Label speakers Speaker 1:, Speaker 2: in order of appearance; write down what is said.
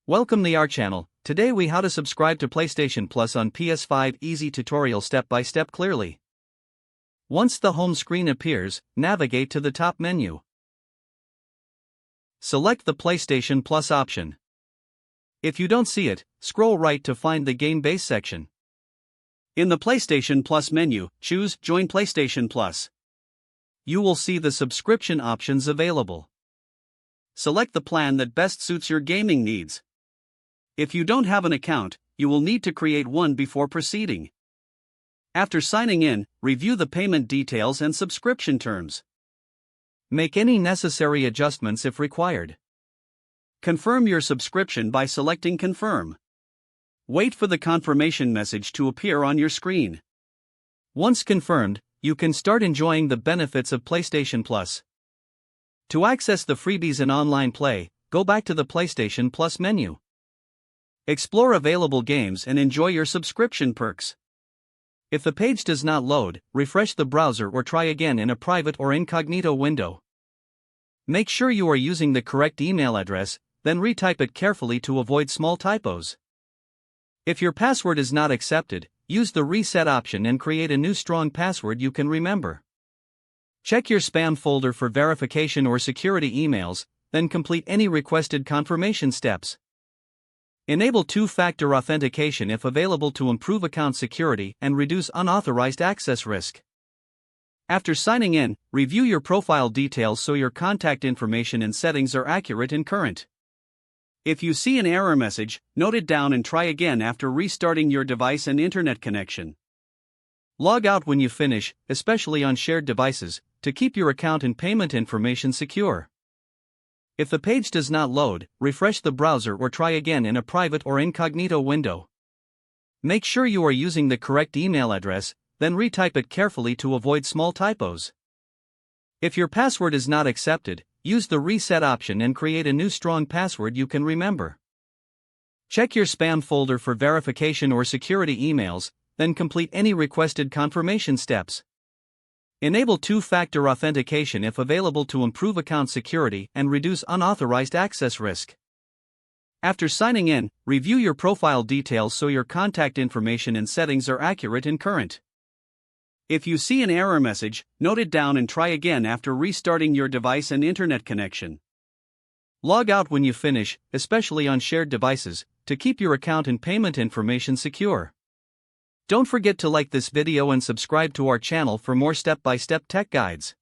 Speaker 1: Welcome to our channel. Today we how to subscribe to PlayStation Plus on PS5 easy tutorial step by step clearly. Once the home screen appears, navigate to the top menu. Select the PlayStation Plus option. If you don't see it, scroll right to find the game base section. In the PlayStation Plus menu, choose Join PlayStation Plus. You will see the subscription options available. Select the plan that best suits your gaming needs. If you don't have an account, you will need to create one before proceeding. After signing in, review the payment details and subscription terms. Make any necessary adjustments if required. Confirm your subscription by selecting Confirm. Wait for the confirmation message to appear on your screen. Once confirmed, you can start enjoying the benefits of PlayStation Plus. To access the freebies and online play, go back to the PlayStation Plus menu. Explore available games and enjoy your subscription perks. If the page does not load, refresh the browser or try again in a private or incognito window. Make sure you are using the correct email address, then retype it carefully to avoid small typos. If your password is not accepted, use the reset option and create a new strong password you can remember. Check your spam folder for verification or security emails, then complete any requested confirmation steps. Enable two-factor authentication if available to improve account security and reduce unauthorized access risk. After signing in, review your profile details so your contact information and settings are accurate and current. If you see an error message, note it down and try again after restarting your device and internet connection. Log out when you finish, especially on shared devices, to keep your account and payment information secure. If the page does not load, refresh the browser or try again in a private or incognito window. Make sure you are using the correct email address, then retype it carefully to avoid small typos. If your password is not accepted, use the reset option and create a new strong password you can remember. Check your spam folder for verification or security emails, then complete any requested confirmation steps. Enable two-factor authentication if available to improve account security and reduce unauthorized access risk. After signing in, review your profile details so your contact information and settings are accurate and current. If you see an error message, note it down and try again after restarting your device and internet connection. Log out when you finish, especially on shared devices, to keep your account and payment information secure. Don't forget to like this video and subscribe to our channel for more step-by-step tech guides.